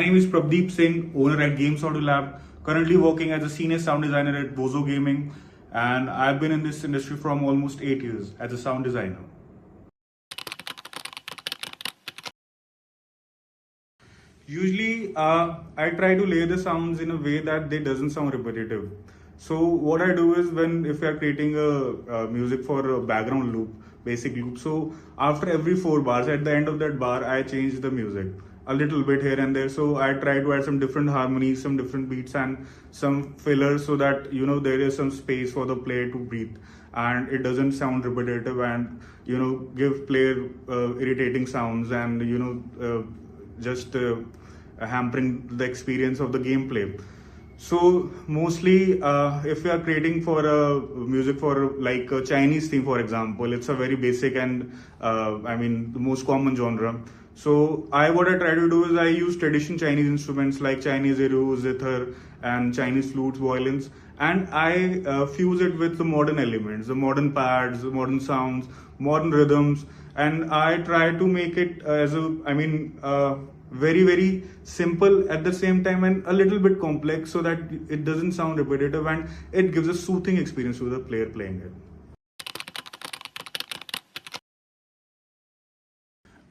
name is Prabhdeep Singh, owner at Games Audio Lab, currently working as a senior sound designer at Bozo Gaming, and I've been in this industry from almost 8 years as a sound designer. Usually, I try to lay the sounds in a way that they doesn't sound repetitive. So what I do is if we are creating a music for a background loop, basic loop. So after every 4 bars, at the end of that bar, I change the music a little bit here and there. So I try to add some different harmonies, some different beats, and some fillers so that there is some space for the player to breathe and it doesn't sound repetitive and give player irritating sounds and just hampering the experience of the gameplay. So mostly if we are creating for music for like a Chinese theme, for example, it's a very basic and the most common genre. So what I try to do is I use traditional Chinese instruments like Chinese erhu, zither, and Chinese flutes, violins, and I fuse it with the modern elements, the modern pads, the modern sounds, modern rhythms, and I try to make it as very very simple at the same time and a little bit complex so that it doesn't sound repetitive and it gives a soothing experience to the player playing it.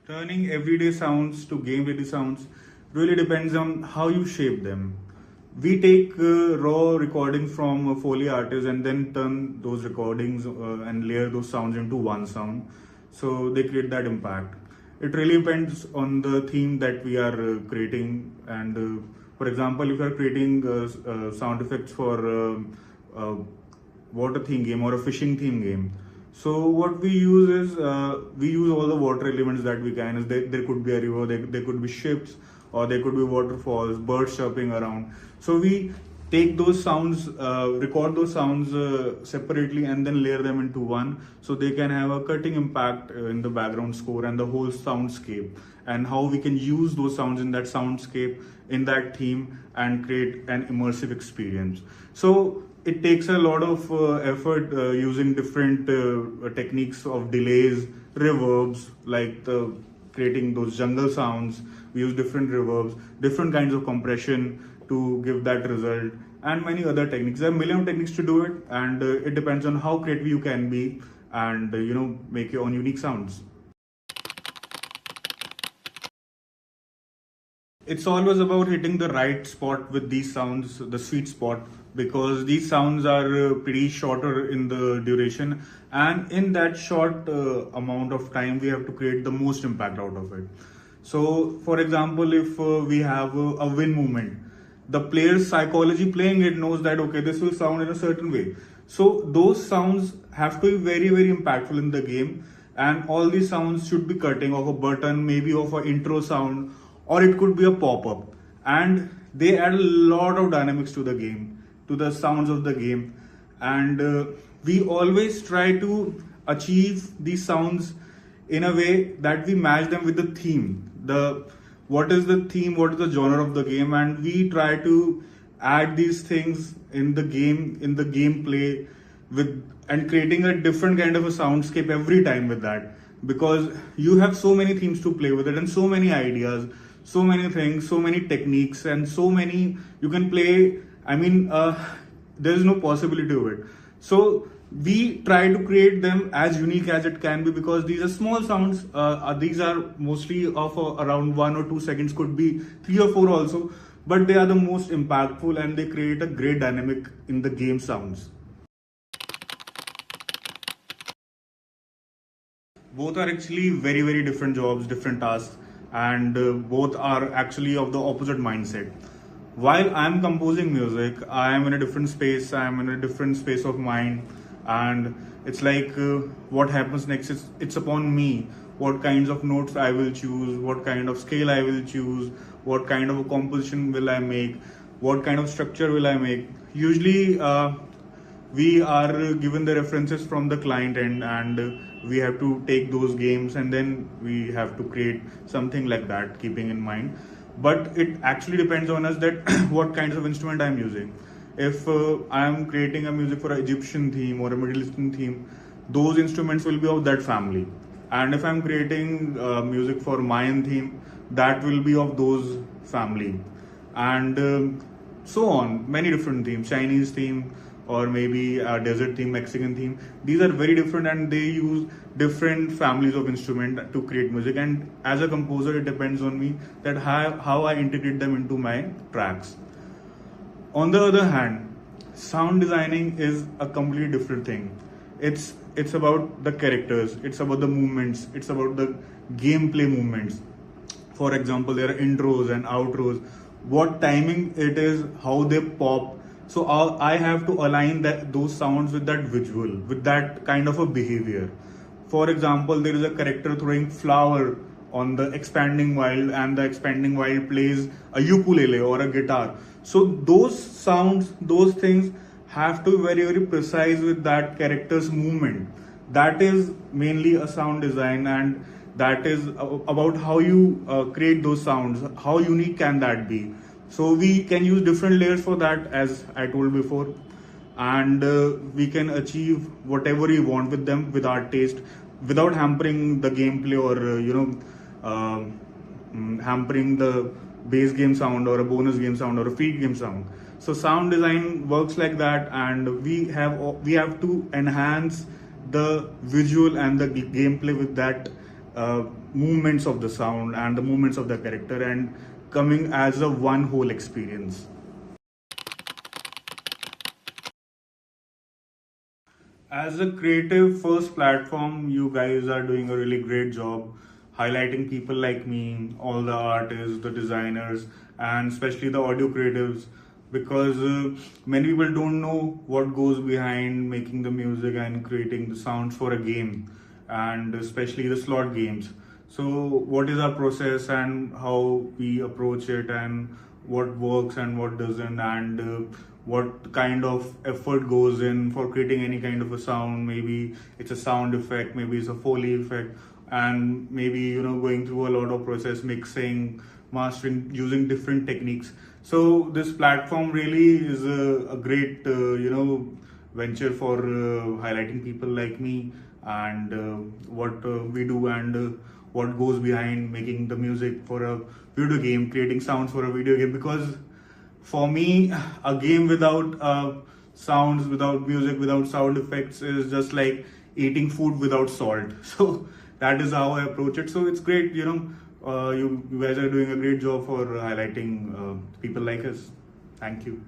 Turning everyday sounds to game ready sounds really depends on how you shape them. We take raw recordings from Foley artists and then turn those recordings and layer those sounds into one sound, so they create that impact. It really depends on the theme that we are creating, and for example, if you are creating sound effects for a water theme game or a fishing theme game, so what we use is we use all the water elements that we can. There could be a river, there could be ships, or there could be waterfalls, birds chirping around. So we take those sounds, record those sounds separately, and then layer them into one, so they can have a cutting impact in the background score and the whole soundscape, and how we can use those sounds in that soundscape, in that theme, and create an immersive experience. So it takes a lot of effort using different techniques of delays, reverbs, like creating those jungle sounds. We use different reverbs, different kinds of compression to give that result, and many other techniques. There are a million techniques to do it, and it depends on how creative you can be and make your own unique sounds. It's always about hitting the right spot with these sounds, the sweet spot, because these sounds are pretty shorter in the duration, and in that short amount of time we have to create the most impact out of it. So for example, if we have a win movement, the player's psychology playing it knows that okay, this will sound in a certain way. So those sounds have to be very very impactful in the game, and all these sounds should be cutting of a button, maybe of an intro sound, or it could be a pop-up, and they add a lot of dynamics to the game, to the sounds of the game. And we always try to achieve these sounds in a way that we match them with the theme, what is the theme, what is the genre of the game, and we try to add these things in the game, in the gameplay, and creating a different kind of a soundscape every time with that, because you have so many themes to play with it and so many ideas, so many things, so many techniques, and so many you can play. There is no possibility of it. So we try to create them as unique as it can be, because these are small sounds. These are mostly of around 1 or 2 seconds, could be 3 or 4 also, but they are the most impactful and they create a great dynamic in the game sounds. Both are actually very very different jobs, different tasks, and both are actually of the opposite mindset. While I'm composing music, I am in a different space, I'm in a different space of mind, and it's like what happens next is it's upon me what kinds of notes I will choose, what kind of scale I will choose, what kind of a composition will I make, what kind of structure will I make. Usually we are given the references from the client end, and we have to take those games and then we have to create something like that, keeping in mind. But it actually depends on us that what kinds of instrument I'm using. If I'm creating a music for an Egyptian theme or a Middle Eastern theme, those instruments will be of that family. And if I'm creating music for Mayan theme, that will be of those family, and so on. Many different themes, Chinese theme, or maybe a desert theme, Mexican theme. These are very different, and they use different families of instrument to create music. And as a composer, it depends on me that how I integrate them into my tracks. On the other hand, sound designing is a completely different thing. It's about the characters, it's about the movements, it's about the gameplay movements. For example, there are intros and outros, what timing it is, how they pop. So I have to align that those sounds with that visual, with that kind of a behavior. For example, there is a character throwing flower on the expanding wild, and the expanding wild plays a ukulele or a guitar. So those sounds, those things have to be very, very precise with that character's movement. That is mainly a sound design, and that is about how you create those sounds. How unique can that be? So we can use different layers for that, as I told before, and we can achieve whatever we want with them, with our taste, without hampering the gameplay, or hampering the base game sound or a bonus game sound or a feed game sound. So sound design works like that, and we have to enhance the visual and the gameplay with that movements of the sound and the movements of the character, and coming as a one whole experience. As a creative first platform, you guys are doing a really great job highlighting people like me, all the artists, the designers, and especially the audio creatives, because many people don't know what goes behind making the music and creating the sounds for a game, and especially the slot games. So, what is our process and how we approach it, and what works and what doesn't, and what kind of effort goes in for creating any kind of a sound. Maybe it's a sound effect, maybe it's a Foley effect, and maybe going through a lot of process, mixing, mastering, using different techniques. So this platform really is a great venture for highlighting people like me, and what we do, and what goes behind making the music for a video game, creating sounds for a video game. Because for me, a game without sounds, without music, without sound effects is just like eating food without salt. So that is how I approach it. So it's great, you guys are doing a great job for highlighting people like us. Thank you.